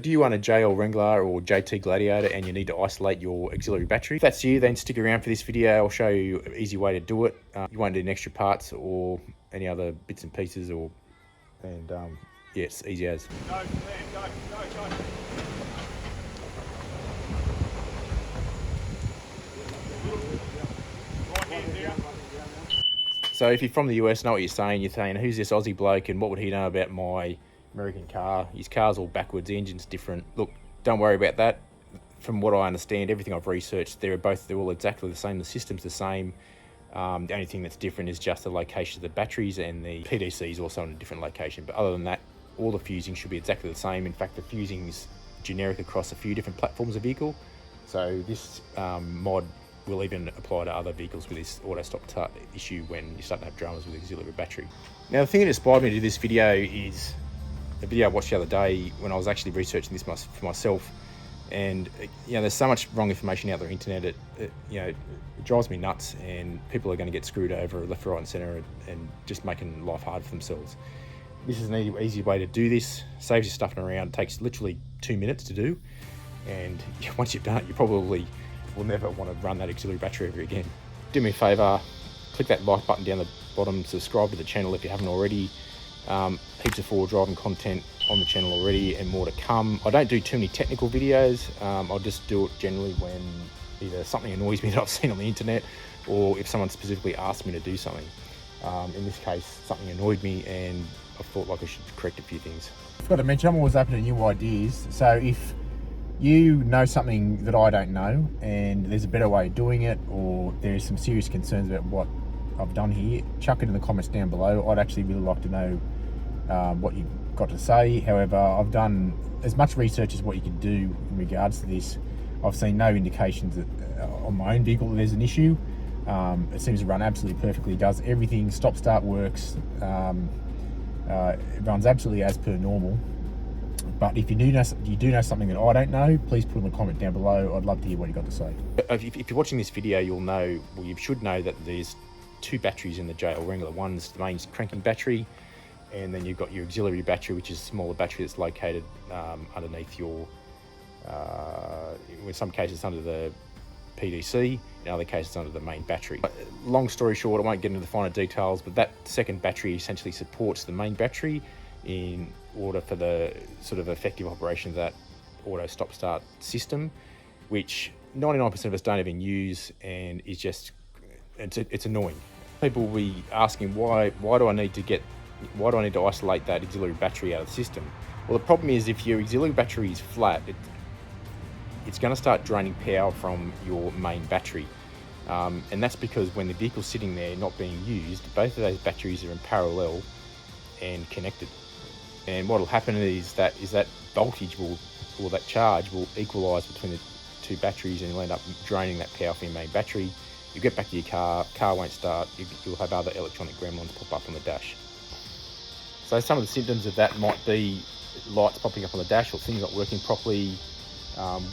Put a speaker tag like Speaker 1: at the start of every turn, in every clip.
Speaker 1: Do you want a JL Wrangler or JT Gladiator and you need to isolate your auxiliary battery? If that's you, then stick around for this video. I'll show you an easy way to do it. You won't need any extra parts or any other bits and pieces, yeah, it's easy as.
Speaker 2: Go, man, go. Right hand down.
Speaker 1: So if you're from the US, know what you're saying, who's this Aussie bloke and what would he know about my American car? His car's all backwards, the engine's different. Look, don't worry about that. From what I understand, everything I've researched, they're all exactly the same. The system's the same. The only thing that's different is just the location of the batteries, and the PDC is also in a different location. But other than that, all the fusing should be exactly the same. In fact, the fusing's generic across a few different platforms of vehicle. So this mod will even apply to other vehicles with this auto stop start issue when you start to have dramas with the auxiliary battery. Now, the thing that inspired me to do this video is a video I watched the other day when I was actually researching this for myself. And there's so much wrong information out there on the internet. It drives me nuts, and people are going to get screwed over left, right, and centre, and just making life hard for themselves. This is an easy way to do this. Saves you stuffing around. It takes literally 2 minutes to do, and once you've done it, you probably will never want to run that auxiliary battery ever again. Do me a favour, click that like button down the bottom, subscribe to the channel if you haven't already. Heaps of forward driving content on the channel already, and more to come. I don't do too many technical videos. I'll just do it generally when either something annoys me that I've seen on the internet, or if someone specifically asks me to do something. In this case, something annoyed me and I thought like I should correct a few things.
Speaker 3: I've got to mention, I'm always open to new ideas. So if you know something that I don't know and there's a better way of doing it, or there's some serious concerns about what I've done here, chuck it in the comments down below. I'd actually really like to know what you've got to say. However, I've done as much research as what you can do in regards to this. I've seen no indications that on my own vehicle that there's an issue. It seems to run absolutely perfectly. It does everything. Stop start works. It runs absolutely as per normal. But if you do know something that I don't know, please put in the comment down below. I'd love to hear what you got to say.
Speaker 1: If you're watching this video, you should know that there's two batteries in the JL Wrangler. One's the main cranking battery, and then you've got your auxiliary battery, which is a smaller battery that's located underneath your, in some cases under the PDC, in other cases under the main battery. Long story short, I won't get into the finer details, but that second battery essentially supports the main battery in order for the sort of effective operation of that auto stop start system, which 99% of us don't even use, and is just, it's annoying. People will be asking why do I need to isolate that auxiliary battery out of the system? Well, the problem is if your auxiliary battery is flat, it's going to start draining power from your main battery. And that's because when the vehicle's sitting there not being used, both of those batteries are in parallel and connected. And what will happen is that voltage or that charge will equalise between the two batteries, and you'll end up draining that power from your main battery. You get back to your car won't start, you'll have other electronic gremlins pop up on the dash. So some of the symptoms of that might be lights popping up on the dash, or things not working properly,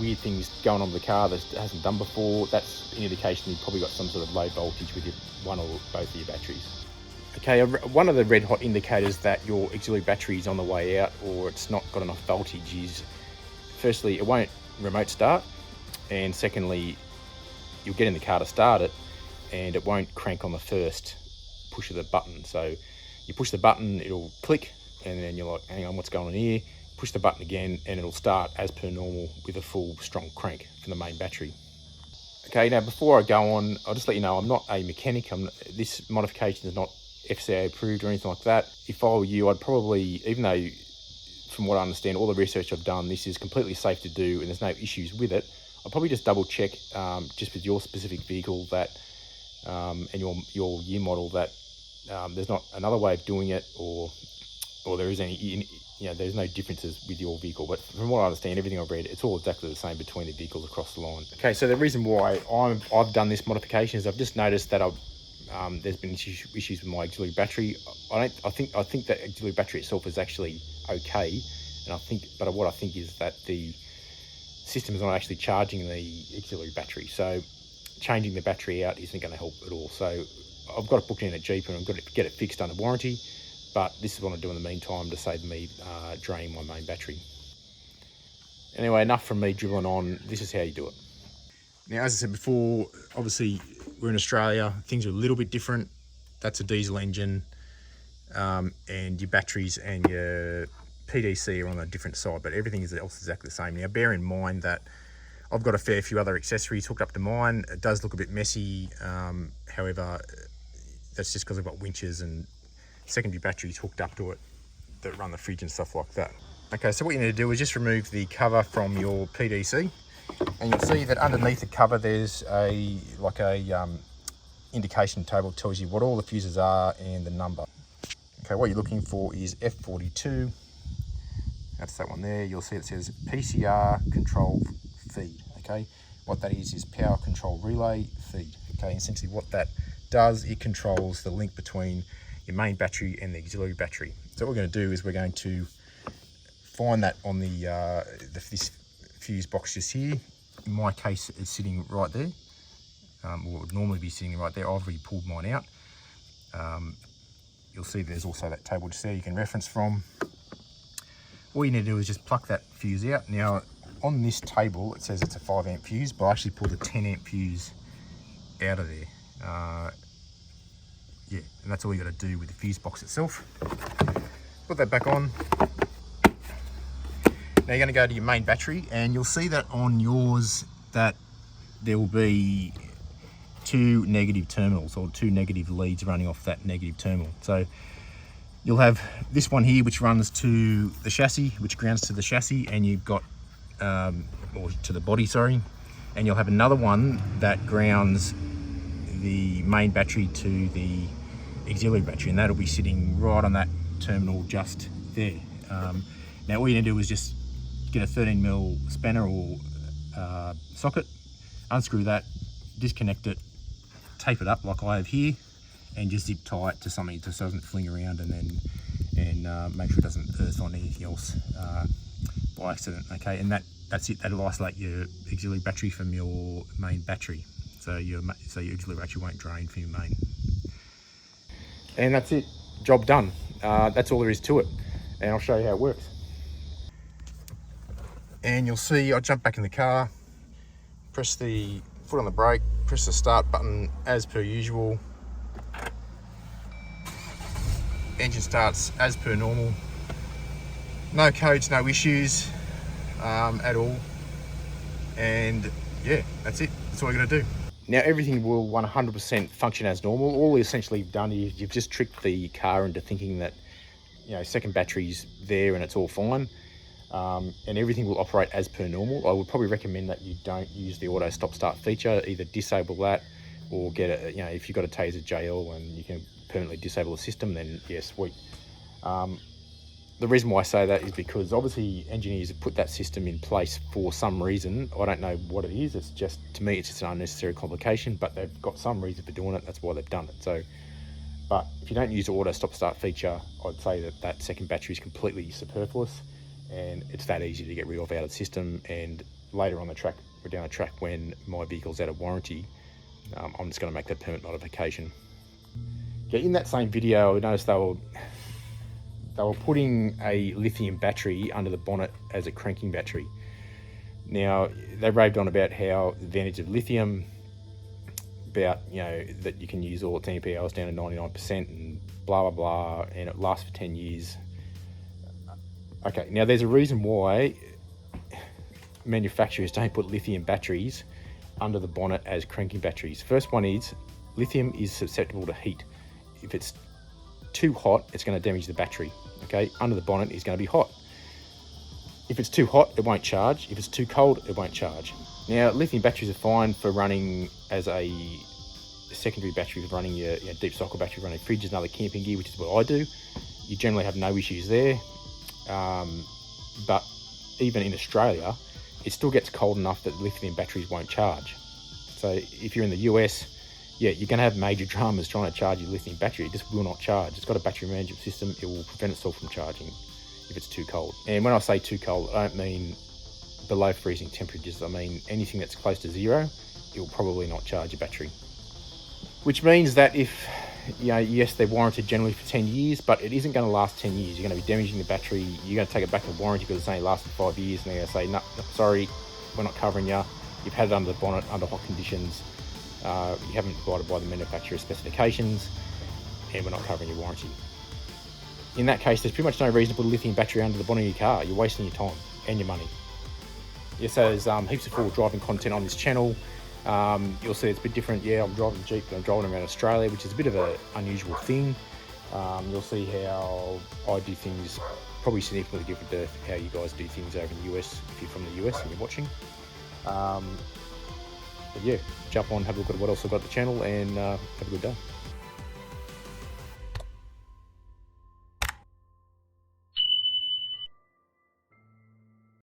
Speaker 1: weird things going on with the car that it hasn't done before. That's an indication you've probably got some sort of low voltage with one or both of your batteries. Okay, one of the red hot indicators that your auxiliary battery is on the way out, or it's not got enough voltage, is firstly, it won't remote start, and secondly, you'll get in the car to start it and it won't crank on the first push of the button. So you push the button, it'll click, and then you're like, hang on, what's going on here? Push the button again and it'll start as per normal with a full strong crank from the main battery. Okay, now before I go on, I'll just let you know I'm not a mechanic. This modification is not FCA approved or anything like that. If I were you, I'd probably, even though from what I understand, all the research I've done, this is completely safe to do and there's no issues with it, I'll probably just double check just with your specific vehicle that and your year model that there's not another way of doing it, or there is any, there's no differences with your vehicle. But from what I understand, everything I've read, it's all exactly the same between the vehicles across the line. Okay, so the reason why I've done this modification is I've just noticed that there's been issues with my auxiliary battery. I think that auxiliary battery itself is actually okay, and but what I think is that the system is not actually charging the auxiliary battery. So changing the battery out isn't going to help at all. So I've got it booked in at Jeep and I've got to get it fixed under warranty. But this is what I do in the meantime to save me draining my main battery. Anyway, enough from me dribbling on. This is how you do it. Now, as I said before, obviously we're in Australia. Things are a little bit different. That's a diesel engine, and your batteries and your PDC are on a different side, but everything else is exactly the same. Now, bear in mind that I've got a fair few other accessories hooked up to mine. It does look a bit messy. However, that's just because I've got winches and secondary batteries hooked up to it that run the fridge and stuff like that. Okay, so what you need to do is just remove the cover from your PDC, and you'll see that underneath the cover there's a indication table that tells you what all the fuses are and the number. Okay, what you're looking for is F42. That's that one there. You'll see it says PCR control feed. Okay, what that is power control relay feed. Okay, essentially what that does, it controls the link between your main battery and the auxiliary battery. So what we're going to do is we're going to find that on this fuse box just here. In my case, it's sitting right there. Or it would normally be sitting right there. I've already pulled mine out. You'll see there's also that table just there you can reference from. All you need to do is just pluck that fuse out. Now, on this table, it says it's a 5 amp fuse, but I actually pulled a 10 amp fuse out of there. Yeah, and that's all you got to do with the fuse box itself. Put that back on. Now you're going to go to your main battery, and you'll see that on yours that there will be 2 negative terminals, or 2 negative leads running off that negative terminal. So you'll have this one here which runs to the chassis, which grounds to the chassis, and you've got or to the body, sorry, and you'll have another one that grounds the main battery to the auxiliary battery, and that'll be sitting right on that terminal just there. Now all you need to do is just get a 13mm spanner or socket, unscrew that, disconnect it, tape it up like I have here, and just zip tie it to something just so it doesn't fling around, and make sure it doesn't earth on anything else by accident. Okay, and that's it. That'll isolate your auxiliary battery from your main battery, so your auxiliary battery won't drain from your main. And that's it. Job done. That's all there is to it, and I'll show you how it works. And you'll see I jump back in the car, press the foot on the brake, press the start button as per usual. Engine starts as per normal. No codes, no issues at all. And yeah, that's it. That's all you're gonna do. Now everything will 100% function as normal. All we essentially have done is you've just tricked the car into thinking that, you know, second battery's there and it's all fine. And everything will operate as per normal. I would probably recommend that you don't use the auto stop start feature. Either disable that or get a, you know, if you've got a Taser JL and you can permanently disable the system, then yeah, sweet. The reason why I say that is because obviously engineers have put that system in place for some reason. I don't know what it is. It's just, to me, it's just an unnecessary complication, but they've got some reason for doing it. That's why they've done it. So, but if you don't use the auto stop start feature, I'd say that that second battery is completely superfluous, and it's that easy to get rid of out of the system. And later on the track, or down the track, when my vehicle's out of warranty, I'm just going to make that permanent modification. Yeah, in that same video, I noticed they were putting a lithium battery under the bonnet as a cranking battery. Now, they raved on about how the advantage of lithium, about, you know, that you can use all its amp hours down to 99% and blah, blah, blah, and it lasts for 10 years. Okay, now there's a reason why manufacturers don't put lithium batteries under the bonnet as cranking batteries. First one is, lithium is susceptible to heat. If it's too hot, it's going to damage the battery. Okay, under the bonnet is going to be hot. If it's too hot, it won't charge. If it's too cold, it won't charge. Now, lithium batteries are fine for running as a secondary battery, for running your deep cycle battery, running fridges and other camping gear, which is what I do. You generally have no issues there. But even in Australia, it still gets cold enough that lithium batteries won't charge. So if you're in the US, yeah, you're going to have major dramas trying to charge your lithium battery. It just will not charge. It's got a battery management system. It will prevent itself from charging if it's too cold. And when I say too cold, I don't mean below freezing temperatures. I mean anything that's close to zero, it will probably not charge your battery. Which means that if you know, yes, they're warranted generally for 10 years, but it isn't going to last 10 years. You're going to be damaging the battery. You're going to take it back to warranty because it's only lasted 5 years, and they're going to say, no, sorry, we're not covering you. You've had it under the bonnet, under hot conditions. You haven't abided by the manufacturer's specifications, and we're not covering your warranty. In that case, there's pretty much no reason to put a lithium battery under the bonnet of your car. You're wasting your time and your money. Yeah, so there's heaps of full driving content on this channel. You'll see it's a bit different. Yeah, I'm driving the Jeep, I'm driving around Australia, which is a bit of an unusual thing. You'll see how I do things probably significantly different to how you guys do things over in the US, if you're from the US and you're watching. But yeah, jump on, have a look at what else I've got on the channel, and have a good day.